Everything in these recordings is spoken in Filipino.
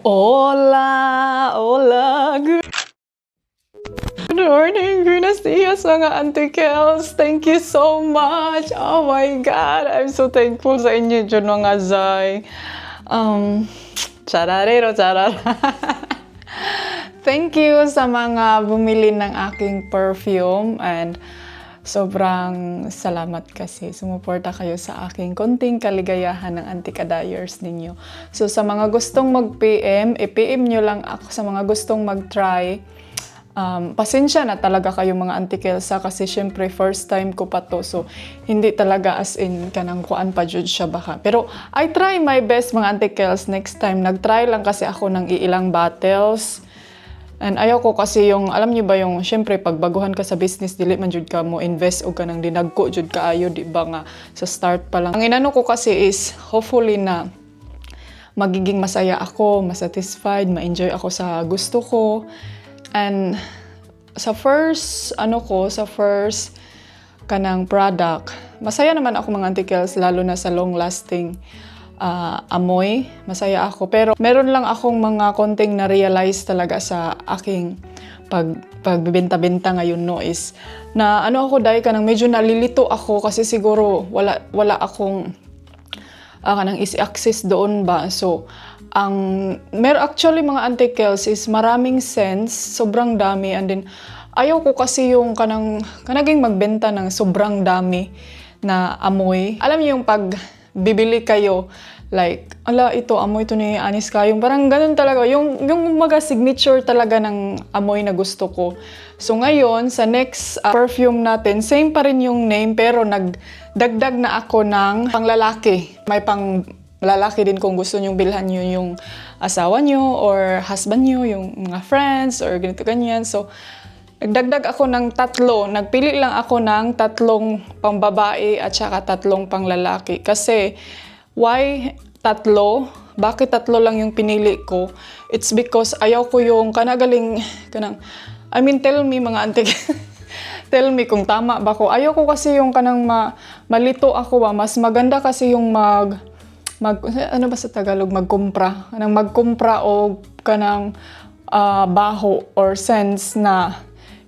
Hola! Hola! Good morning! Buenos dias mga Auntie Kels! Thank you so much! Oh my God! I'm so thankful sa inyo dyan mga Zay. Chararero, charara. Thank you sa mga bumili ng aking perfume and sobrang salamat kasi sumuporta kayo sa aking konting kaligayahan ng Antikadayers ninyo. So sa mga gustong mag-PM, i-PM nyo lang ako sa mga gustong mag-try. Pasensya na talaga kayo mga Auntie Kelsa kasi syempre first time ko pa to. So hindi talaga as in kanang kuan pa jud siya baka. Pero I try my best mga Auntie Kels next time. Nag-try lang kasi ako ng iilang bottles. And ayaw ko kasi yung, alam niyo ba yung, syempre, pag baguhan ka sa business, dili man jud ka mo invest o ka nang dinagko jud kaayo, di ba nga, sa start pa lang. Ang inano ko kasi is, hopefully na magiging masaya ako, masatisfied, ma-enjoy ako sa gusto ko. And sa first, kanang product, masaya naman ako mga Auntie Kels, lalo na sa long-lasting amoy, masaya ako. Pero meron lang akong mga konting na-realize talaga sa aking pagbibenta-benta ngayon no is na ako dahil kanang medyo nalilito ako kasi siguro wala akong kanang easy access doon ba. So, actually mga Auntie Kels is maraming scents, sobrang dami, and then ayaw ko kasi yung kanaging magbenta ng sobrang dami na amoy. Alam niyo yung pag bibili kayo, like, ito, amoy ito ni Anis Kayong. Parang ganun talaga. Yung mga signature talaga ng amoy na gusto ko. So ngayon, sa next perfume natin, same pa rin yung name, pero nagdagdag na ako ng panglalaki. May pang lalaki din kung gusto nyong bilhan nyo yung asawa nyo or husband nyo, yung mga friends or ganito ganyan. So, nagdagdag ako ng 3. Nagpili lang ako ng 3 pangbabae at saka 3 panglalaki. Kasi, why 3? Bakit 3 lang yung pinili ko? It's because ayaw ko yung tell me mga Auntie. Tell me kung tama ba ko. Ayaw ko kasi yung malito ako ba. Mas maganda kasi yung ano ba sa Tagalog? Magkumpra. Magkumpra o baho or scents na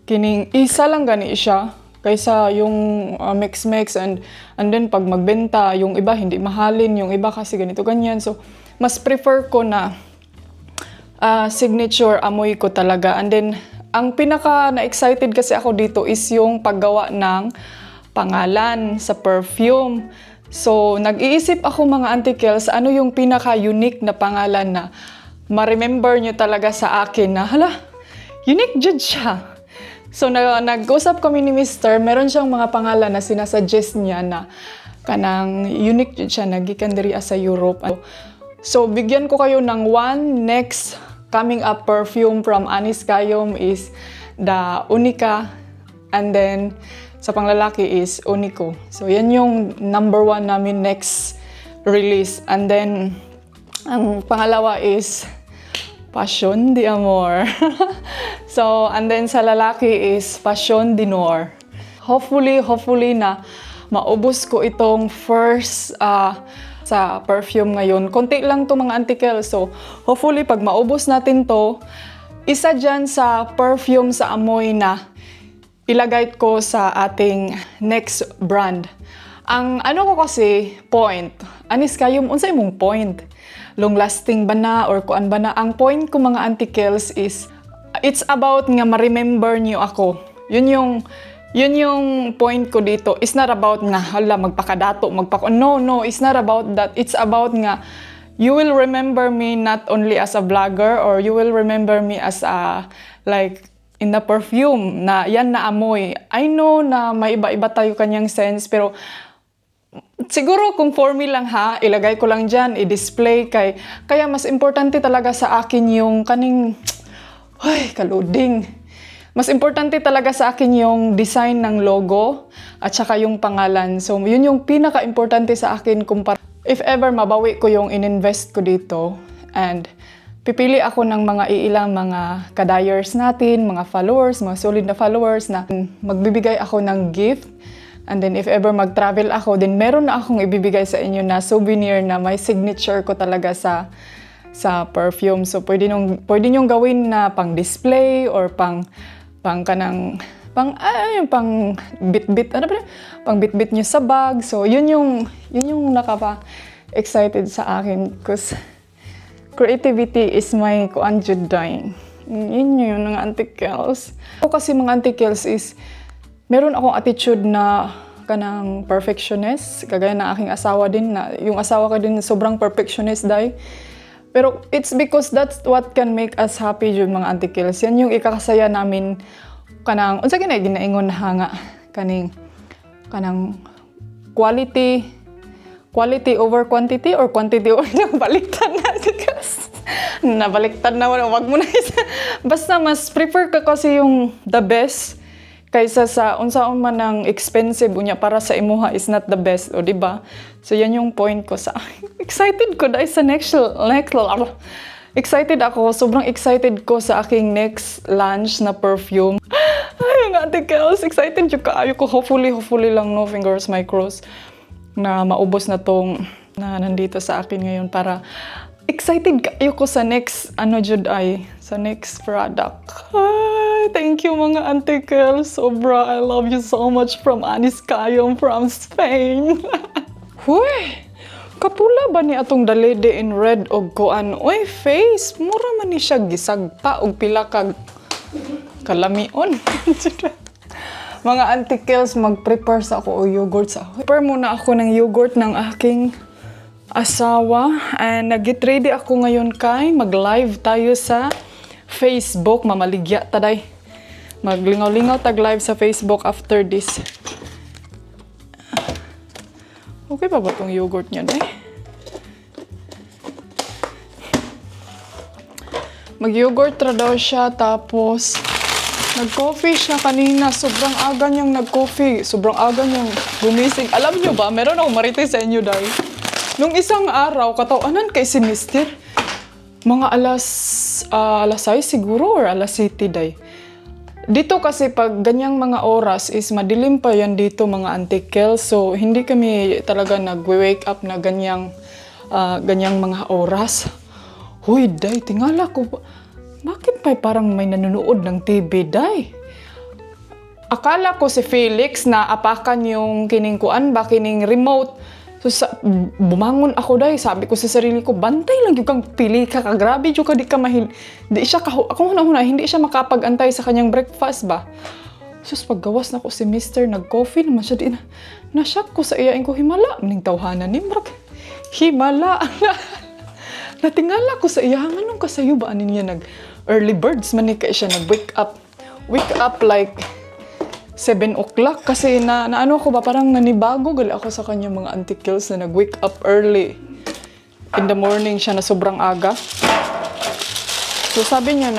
kining isa lang gani siya kaysa yung mix and then pag magbenta yung iba hindi mahalin, yung iba kasi ganito ganyan. So mas prefer ko na signature amoy ko talaga. And then ang pinaka na-excited kasi ako dito is yung paggawa ng pangalan sa perfume. So nag-iisip ako mga Auntie Kels, ano yung pinaka unique na pangalan na ma-remember nyo talaga sa akin na unique jud siya. So, nag-usap kami ni Mr. Meron siyang mga pangalan na sinasuggest niya na kanang unique siya, nagikan diri sa Europe. So, bigyan ko kayo ng next coming up perfume from Anis Kayom is the Unica. And then, sa panglalaki is Unico. So, yan yung number 1 namin next release. And then, ang pangalawa is Passion de Amor. So, and then sa lalaki is Passion de Noir. Hopefully na maubos ko itong first sa perfume ngayon. Konti lang to mga Auntie Kels. So, hopefully pag maubos natin to, isa dyan sa perfume sa amoy na ilagay ko sa ating next brand. Ang ko kasi, point. Anis Kayom, unsay mong point? Long lasting ba na or kuan ba na? Ang point ko mga Auntie Kels is it's about nga ma-remember niyo ako. Yun yung point ko dito. It's not about nga magpakadato, no, it's not about that. It's about nga you will remember me not only as a vlogger or you will remember me as in the perfume na yan na amoy. I know na may iba-iba tayo kanyang sense, pero siguro kung for me lang ilagay ko lang dyan, i-display kaya mas importante talaga sa akin yung kaluding. Mas importante talaga sa akin yung design ng logo at saka yung pangalan. So, yun yung pinaka-importante sa akin if ever mabawi ko yung ininvest ko dito and pipili ako ng mga iilang mga kadayers natin, mga followers, mga solid na followers na magbibigay ako ng gift. And then if ever mag-travel ako, then meron na akong ibibigay sa inyo na souvenir na may signature ko talaga sa sa perfume. So pwede nyong gawin na pang display or pang pang bitbit, ano ba? Pang bitbit nyo sa bag. So yun yung nakapa-excited sa akin because creativity is my kuan jud day. Yun yung mga Auntie Kels. Ako kasi mga Auntie Kels is meron akong attitude na kanang perfectionist, kagaya na aking asawa din, na yung asawa ko din sobrang perfectionist day. Pero it's because that's what can make us happy yung mga Auntie Kels. Yan yung ikakasaya namin kanang unsa gina ginaingon na nga kanang quality over quantity or quantity over baliktad na because nabaliktad na wag mo na isa. Basta mas prefer ka kasi yung the best kaysa sa unsaon man ang expensive unya para sa imuha is not the best, o di ba? So yan yung point ko sa excited ko dahil sa next excited ako, sobrang excited ko sa aking next launch na perfume. Ay, nga Ate Kels, excited yung kaayo ko. Hopefully lang, no, fingers my cross, na maubos na tong na nandito sa akin ngayon para excited kaayo ko sa next, sa next product. Ay, thank you mga Auntie Kels. Sobra, I love you so much from Anis Kayong from Spain. Huy! Kapula ba ni atong dalede in red og kuan? Oy, face, mura man ni siya gisagpa og pila kag kalamion. Mga Auntie Kels, mag-prepare sa ako o yogurt sa ako. Prepare muna ako ng yogurt ng aking asawa. And nag-get ready ako ngayon kay mag-live tayo sa Facebook. Mamaligya taday. Maglingaw-lingaw tag-live sa Facebook after this. Okay pa ba itong yogurt niya, day? Mag-yogurt ra daw siya, tapos nag-coffee siya kanina. Sobrang aga niyang nag-coffee. Sobrang aga niyang gumising. Alam niyo ba, meron akong marites sa inyo, day. Nung isang araw, katawanan kay si Mister, mga alas 6 siguro or alas 7, day. Dito kasi pag ganyang mga oras is madilim pa yan dito mga Auntie Kels. So hindi kami talaga nag-wake up na ganyang mga oras. Huy, day, tingala ko. Bakit pa parang may nanonood ng TV, day? Akala ko si Felix na apakan yung kining kuan ba, kining remote. So bumangon ako, day. Sabi ko sa sarili ko, bantay lang yung kang pili ka. Grabe yung ka, di siya ako huna-huna, hindi siya makapag-antay sa kanyang breakfast ba. Sus, paggawas na ko si Mister, nag-coffee naman siya din. Nasyak ko sa iyain ko, himala. Maning tawhanan ni Mark. Himala. Natingala ko sa iya, anong kasayo ba anin niya early birds man ni kay siya nag-wake up like 7 o'clock kasi naano ko ba, parang nanibago gali ako sa kanya mga Auntie Kels na nag-wake up early in the morning siya na sobrang aga. So sabi niya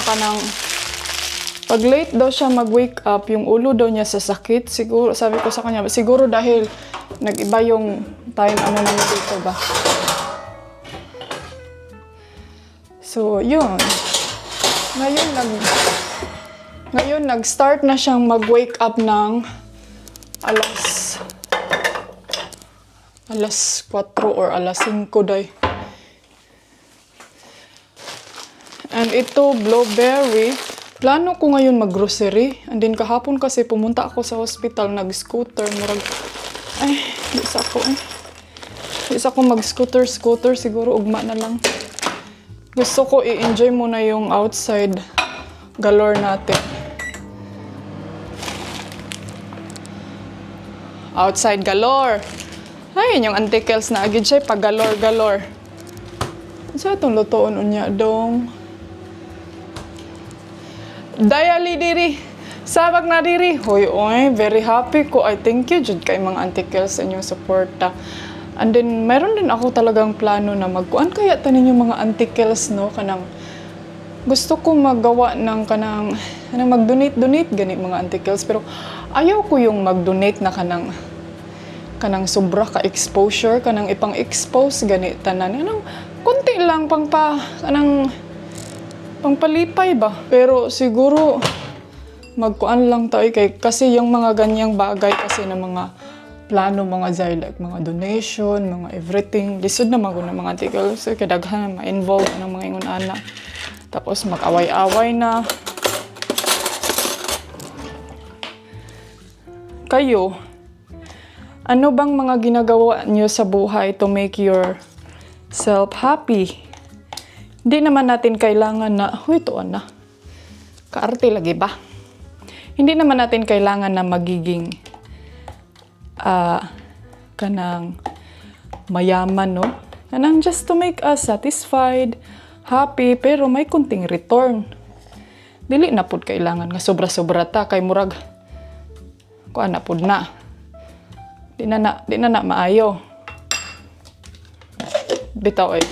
kanang pag late daw siya mag-wake up, yung ulo daw niya sasakit. Siguro, sabi ko sa kanya, siguro dahil nag-iba yung time namin dito ba. So, yun. Ngayon, nag-start na siyang mag-wake up ng alas 4 or alas 5 day. And ito, blueberry. Plano ko ngayon mag-grocery. And then kahapon kasi pumunta ako sa hospital, nag-scooter. Di sa ako mag-scooter, siguro ugma na lang. Gusto ko i-enjoy muna yung outside galore natin. Outside galore. Ay, yung Auntie Kels na agad siya pag galore. Sa itong lutoon unya dong. Dayali diri. Sabag na diri. Hoy, very happy ko. I thank you jud kay mga Auntie Kels sa inyong suporta. And then, meron din ako talagang plano na magkuan kaya tanin yung mga Auntie Kels, no? Kanang gusto ko magawa ng kanang mag-donate gani mga Auntie Kels, pero ayaw ko yung mag-donate na kanang sobra ka exposure, kanang ipang-expose gani tanan. Kanang konti lang pangpalipay ba? Pero siguro magkuan lang tayo kasi yung mga ganyang bagay kasi na mga plano mga zay, like mga donation, mga everything. Lisod na mga mga article. So, kadaghan ma-involve ng mga ingon ana. Tapos, mag-away-away na. Kayo, ano bang mga ginagawa nyo sa buhay to make yourself happy? Hindi naman natin kailangan na, huy, ito na. Kaarte lagi ba? Hindi naman natin kailangan na magiging kanang mayaman, no? Kanang just to make us satisfied, happy, pero may kunting return. Dili na pud kailangan nga sobra-sobra ta kay murag kuan na pud na. Di na maayo. Bitaw eh.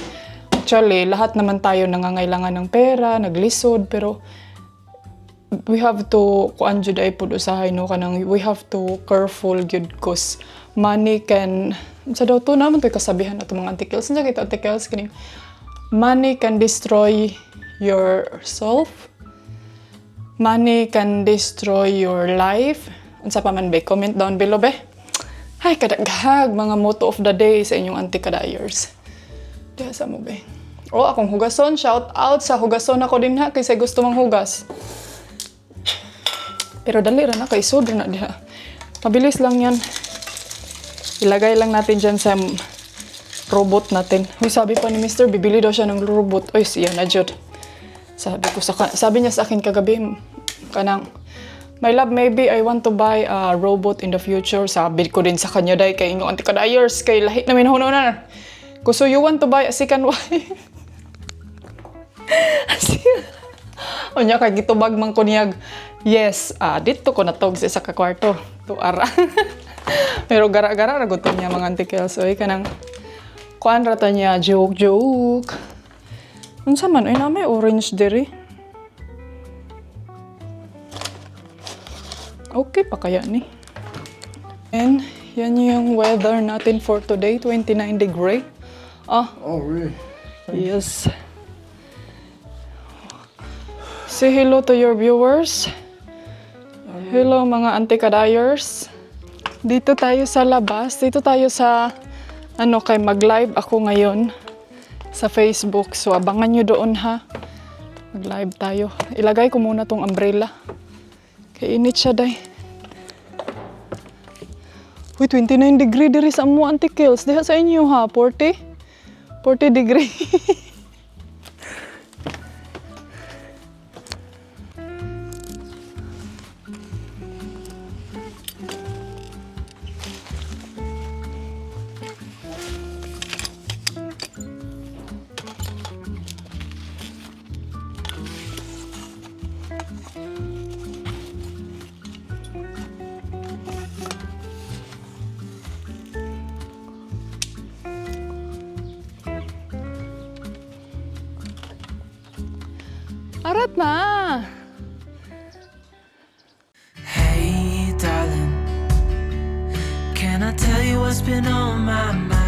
Actually, lahat naman tayo nangangailangan ng pera, naglisod, pero we have to kuan jud ay pud usahay no kanang we have to careful gyud cause money can sa daw to naman toy kasabihan ato mga articles sa kita articles kining money can destroy yourself, money can destroy your life. Unsa pa man be, comment down below be. Ay kadaghag mga motto of the day sa inyong anti-kadayers. Diha sa mo be. O akong hugason, shout out sa hugason ako din ha kaysa gusto mang hugas. Pero dali ra na kay sudra na diha. Mabilis lang yan. Ilagay lang natin dyan sa robot natin. Uy, sabi pa ni Mr. bibili daw siya ng robot. Uy, siya na jud. Sabi niya sa akin kagabi, kanang, my love, maybe I want to buy a robot in the future. Sabi ko din sa kanya, day, kay inyong anti-kadayers, kay lahi namin hununan. So you want to buy a second wife? Onya kay gitubag man ko niyag. Yes, dito ko natog sa isa ka kwarto. Tuara. Pero gara-gara ra gud niya mga antikel. So kanang kuan ra ta niya joke. Unsa man ay na may orange diri. Okay pa kaya ni. And yan yung weather natin for today, 29 degree. Oh, really? Yes. Say hello to your viewers. Hello mga anti-kadayers. Dito tayo sa labas. Dito tayo sa kay mag-live ako ngayon sa Facebook. So abangan nyo doon ha. Mag-live tayo. Ilagay ko muna tong umbrella. Kay init siya day. Uy, 29 degree diri sa mo anti-kills. Diha sa inyo ha, 40 degree. Arat na! Hey, darling, can I tell you what's been on my mind?